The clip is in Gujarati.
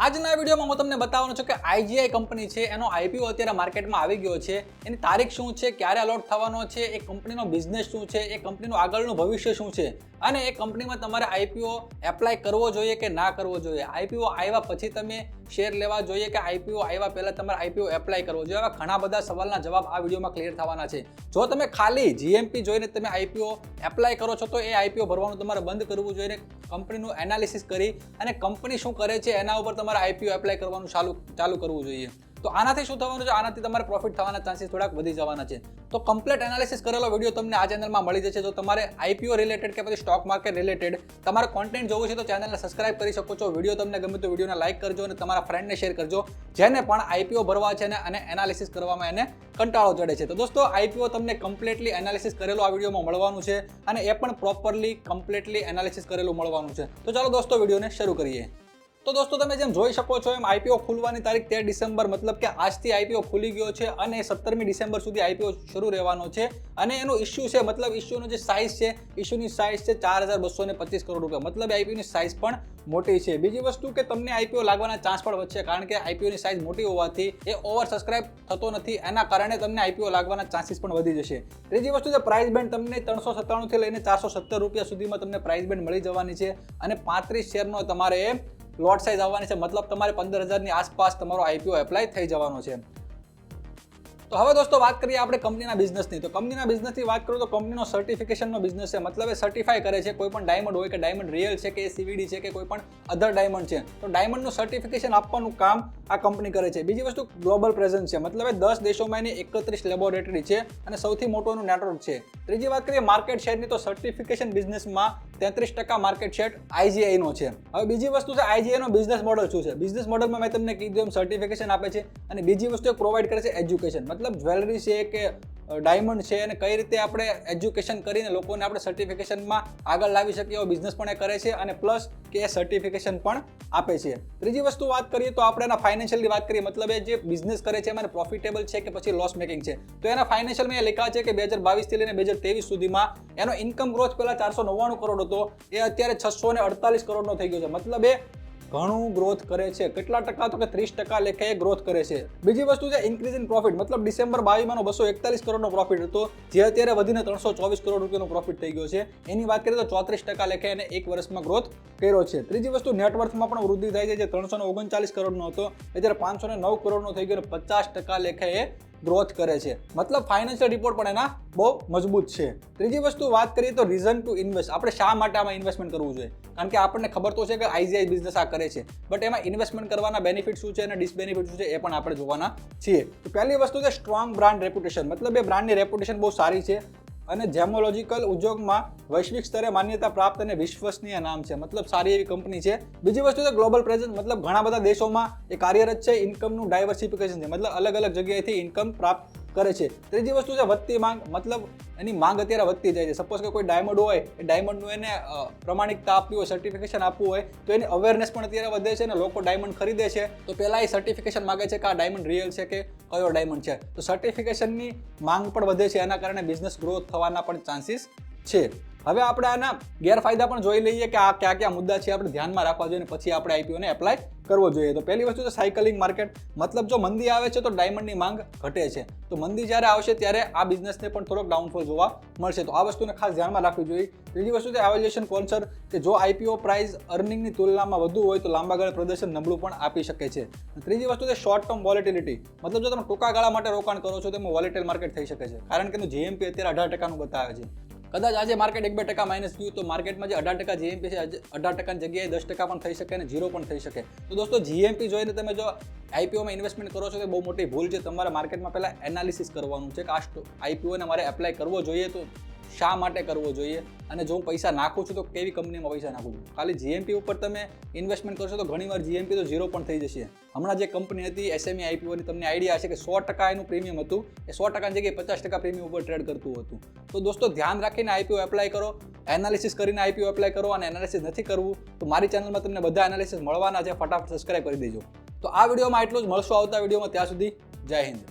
આજના વિડીયોમાં હું તમને બતાવવાનો છું કે આઈજીઆઈ કંપની છે એનો આઈપીઓ અત્યારે માર્કેટમાં આવી ગયો છે. એની તારીખ શું છે, ક્યારે અલોટ થવાનો છે, એ કંપનીનો બિઝનેસ શું છે, એ કંપનીનું આગળનું ભવિષ્ય શું છે અને એ કંપનીમાં તમારે આઈપીઓ એપ્લાય કરવો જોઈએ કે ના કરવો જોઈએ. આઈપીઓ આવ્યા પછી તમે શેર લેવા જોઈએ કે આઈપીઓ આવ્યા પહેલા તમારે આઈપીઓ એપ્લાય કરવો જોઈએ. આવા ઘણા બધા સવાલના જવાબ આ વિડીયોમાં ક્લિયર થવાના છે. જો તમે ખાલી જીએમપી જોઈને તમે આઈપીઓ એપ્લાય કરો છો તો એ આઈપીઓ ભરવાનું તમારે બંધ કરવું જોઈએ. કંપનીનું એનાલિસિસ કરી અને કંપની શું કરે છે એના ઉપર તમારે આઈપીઓ એપ્લાય કરવાનું ચાલુ કરવું જોઈએ. તો આનાથી શું થવાનું છે, આનાથી તમારે પ્રોફિટ થવાના ચાન્સીસ થોડાક વધી જવાના છે. તો કમ્પ્લીટ એનાલિસિસ કરેલો વિડીયો તમને આ ચેનલમાં મળી જશે. જો તમારે આઈપીઓ રિલેટેડ કે પછી સ્ટોક માર્કેટ રિલેટેડ તમારે કોન્ટેન્ટ જોવું છે તો ચેનલને સબસ્ક્રાઇબ કરી શકો છો. વિડીયો તમને ગમે તો વિડીયોને લાઇક કરજો અને તમારા ફ્રેન્ડને શેર કરજો જેને પણ આઈપીઓ ભરવા છે અને એનાલિસિસ કરવામાં એને કંટાળો ચડે છે. તો દોસ્તો આઈપીઓ તમને કમ્પ્લીટલી એનાલિસિસ કરેલું આ વિડીયોમાં મળવાનું છે અને એ પણ પ્રોપરલી કમ્પ્લીટલી એનાલિસિસ કરેલું મળવાનું છે. તો ચાલો દોસ્તો વિડીયોને શરૂ કરીએ. તો દોસ્તો તમે જેમ જોઈ શકો છો એમ આઈપીઓ ખુલવાની તારીખ 13 ડિસેમ્બર મતલબ કે આજથી આઈપીઓ ખુલી ગયો છે અને 17મી ડિસેમ્બર સુધી આઈપીઓ શરૂ રહેવાનો છે. અને એનો ઇશ્યુ છે મતલબ ઇશ્યુનો જે સાઇઝ છે, ઇશ્યુની સાઇઝ છે 4225 કરોડ રૂપિયા. મતલબ આઈપીઓની સાઇઝ પણ મોટી છે. બીજી વસ્તુ કે તમને આઈપીઓ લાગવાના ચાન્સ પણ વધશે કારણ કે આઈપીઓની સાઇઝ મોટી હોવાથી એ ઓવર સબસ્ક્રાઇબ થતો નથી. એના કારણે તમને આઈપીઓ લાગવાના ચાન્સીસ પણ વધી જશે. ત્રીજી વસ્તુ છે પ્રાઇસ બેન્ડ તમને 397 થી લઈને 470 રૂપિયા સુધીમાં તમને પ્રાઇસ બેન્ડ મળી જવાની છે અને 35 શેરનો તમારે લોટ સાઇઝ આવવાની છે. મતલબ તમારે 15,000ની આસપાસ તમારો આઈપીઓ એપ્લાય થઈ જવાનો છે. તો હવે દોસ્તો વાત કરીએ આપણે કંપનીના બિઝનેસની. તો કંપનીના બિઝનેસની વાત કરું તો કંપનીનો સર્ટિફિકેશનનો બિઝનેસ છે. મતલબ એ સર્ટિફાઈ કરે છે કોઈ પણ ડાયમંડ હોય કે ડાયમંડ રિયલ છે કે સીવીડી છે કે કોઈ પણ અધર ડાયમંડ છે તો ડાયમંડનું સર્ટિફિકેશન આપવાનું કામ આ કંપની કરે છે. બીજી વસ્તુ ગ્લોબલ પ્રેઝન્સ છે. મતલબ એ 10 દેશોમાં એની 31 લેબોરેટરી છે અને સૌથી મોટું નેટવર્ક છે. ત્રીજી વાત કરીએ માર્કેટ શેરની તો સર્ટિફિકેશન બિઝનેસમાં 33% માર્કેટ શેર આઈજીઆઈનો છે. હવે બીજી વસ્તુ છે આઈજીઆઈનો બિઝનેસ મોડલ શું છે. બિઝનેસ મોડલમાં મેં તમને કીધું એમ સર્ટિફિકેશન આપે છે અને બીજી વસ્તુ પ્રોવાઈડ કરે છે એજ્યુકેશન. મતલબ જ્વેલરી છે કે ડાયમંડ છે અને કઈ રીતે આપણે એજ્યુકેશન કરીને લોકોને આપણે સર્ટિફિકેશનમાં આગળ લાવી શકીએ એવો બિઝનેસ પણ એ કરે છે અને પ્લસ કે એ સર્ટિફિકેશન પણ આપે છે. ત્રીજી વસ્તુ વાત કરીએ તો આપણે એના ફાઇનાન્શિયલની વાત કરીએ. મતલબ એ જે બિઝનેસ કરે છે એમાં પ્રોફિટેબલ છે કે પછી લોસ મેકિંગ છે. તો એના ફાઇનાન્શિયલમાં એ લખ્યા છે કે 2022 થી લઈને 2023 સુધીમાં એનો ઇન્કમ ગ્રોથ પહેલા 499 કરોડ હતો એ અત્યારે 648 કરોડનો થઈ ગયો છે. મતલબ એ ઘણું ગ્રોથ કરે છે. કેટલા ટકા તો કે 30% લેખે ગ્રોથ કરે છે. બીજી વસ્તુ છે ઇન્ક્રીઝ ઇન પ્રોફિટ. મતલબ ડિસેમ્બર 22માં 241 કરોડનો પ્રોફિટ હતો જે અત્યારે વધીને 324 કરોડ રૂપિયાનો પ્રોફિટ થઈ ગયો છે. એની વાત કરીએ તો 34% લેખે એને એક વર્ષમાં ગ્રોથ કર્યો છે. ત્રીજી વસ્તુ નેટવર્થમાં પણ વૃદ્ધિ થાય છે. જે 339 કરોડનો હતો અત્યારે 509 કરોડનો થઈ ગયો અને 50% લેખે એ ગ્રોથ કરે છે. મતલબ ફાઇનાન્શિયલ રિપોર્ટ પણ એના બહુ મજબૂત છે. ત્રીજી વસ્તુ વાત કરીએ તો રીઝન ટુ ઇન્વેસ્ટ. આપણે શા માટે આમાં ઇન્વેસ્ટમેન્ટ કરવું જોઈએ કારણ કે આપણને ખબર તો છે કે આઈજીઆઈ બિઝનેસ આ કરે છે બટ એમાં ઇન્વેસ્ટમેન્ટ કરવાના બેનિફિટ શું છે અને ડિસબેનિફિટ શું છે એ પણ આપણે જોવાના છીએ. તો પહેલી વસ્તુ છે સ્ટ્રોંગ બ્રાન્ડ રેપ્યુટેશન. મતલબ એ બ્રાન્ડની રેપ્યુટેશન બહુ સારી છે અને જેમોલોજીકલ ઉદ્યોગમાં વૈશ્વિક સ્તરે માન્યતા પ્રાપ્ત અને વિશ્વસનીય નામ છે. મતલબ સારી એવી કંપની છે. બીજી વસ્તુ છે ગ્લોબલ પ્રેઝન્સ. મતલબ ઘણા બધા દેશોમાં એ કાર્યરત છે. ઇન્કમનું ડાયવર્સિફિકેશન છે. મતલબ અલગ અલગ જગ્યાએથી ઇન્કમ પ્રાપ્ત કરે છે. ત્રીજી વસ્તુ છે વધતી માંગ. મતલબ એની માંગ અત્યારે વધતી જાય છે. સપોઝ કે કોઈ ડાયમંડ હોય એ ડાયમંડનું એને પ્રમાણિકતા આપવી હોય, સર્ટિફિકેશન આપવું હોય તો એની અવેરનેસ પણ અત્યારે વધે છે અને લોકો ડાયમંડ ખરીદે છે તો પહેલા એ સર્ટિફિકેશન માગે છે કે આ ડાયમંડ રિયલ છે કે કયો ડાયમંડ છે. તો સર્ટિફિકેશનની માંગ પણ વધે છે. એના કારણે બિઝનેસ ગ્રોથ થવાના પણ ચાન્સીસ છે. હવે આપણે આના ગેરફાયદા પણ જોઈ લઈએ કે આ કયા કયા મુદ્દા છે આપણે ધ્યાનમાં રાખવા જોઈએ પછી આપણે આઈપીઓને એપ્લાય કરવો જોઈએ. તો પહેલી વસ્તુ છે સાયકલિંગ માર્કેટ. મતલબ જો મંદી આવે છે તો ડાયમંડની માંગ ઘટે છે. તો મંદી જ્યારે આવશે ત્યારે આ બિઝનેસને પણ થોડોક ડાઉનફોલ જોવા મળશે. તો આ વસ્તુને ખાસ ધ્યાનમાં રાખવી જોઈએ. ત્રીજી વસ્તુ છે એવેલ્યુએશન કોન્સર્ન કે જો આઈપીઓ પ્રાઇસ અર્નિંગની તુલનામાં વધુ હોય તો લાંબા ગાળે પ્રદર્શન નબળું પણ આપી શકે છે. ત્રીજી વસ્તુ છે શોર્ટ ટર્મ વોલેટિલિટી. મતલબ જો તમે ટૂંકા ગાળા માટે રોકાણ કરો છો તો એમાં વોલેટાઇલ માર્કેટ થઈ શકે છે કારણ કે એનું જીએમપી અત્યારે 18%નું બતાવે છે. કદાચ આજે માર્કેટ 1-2% માઇનસ ગયું તો માર્કેટમાં જે 18% જીએમપી છે 18% જગ્યાએ 10% પણ થઈ શકે અને 0 પણ થઈ શકે. તો દોસ્તો જીએમપી જોઈને તમે જો આઈપીઓમાં ઇન્વેસ્ટમેન્ટ કરો છો તો બહુ મોટી ભૂલ છે. તમારે માર્કેટમાં પહેલાં એનાલિસિસ કરવાનું છે કે આ આઈપીઓને મારે એપ્લાય કરવો જોઈએ તો શા માટે કરવો જોઈએ અને જો હું પૈસા નાખું છું તો કેવી કંપનીમાં પૈસા નાખું છું. ખાલી જીએમપી ઉપર તમે ઇન્વેસ્ટમેન્ટ કરશો તો ઘણીવાર જીએમપી તો 0 પણ થઈ જશે. હમણાં જે કંપની હતી એસએમઈ આઈપીઓની તમને આઈડિયા હશે કે 100% એનું પ્રીમિયમ હતું એ 100% જગ્યાએ 50% પ્રીમિયમ ઉપર ટ્રેડ કરતું હતું. તો દોસ્તો ધ્યાન રાખીને આઈપીઓ એપ્લાય કરો, એનાલિસિસ કરીને આઈપીઓ એપ્લાય કરો અને એનાલિસિસ નથી કરવું તો મારી ચેનલમાં તમને બધા એનાલિસિસ મળવાના છે. ફટાફટ સબસ્ક્રાઇબ કરી દેજો. તો આ વિડીયોમાં એટલું જ. મળશું આવતા વિડીયોમાં. ત્યાં સુધી જય હિન્દ.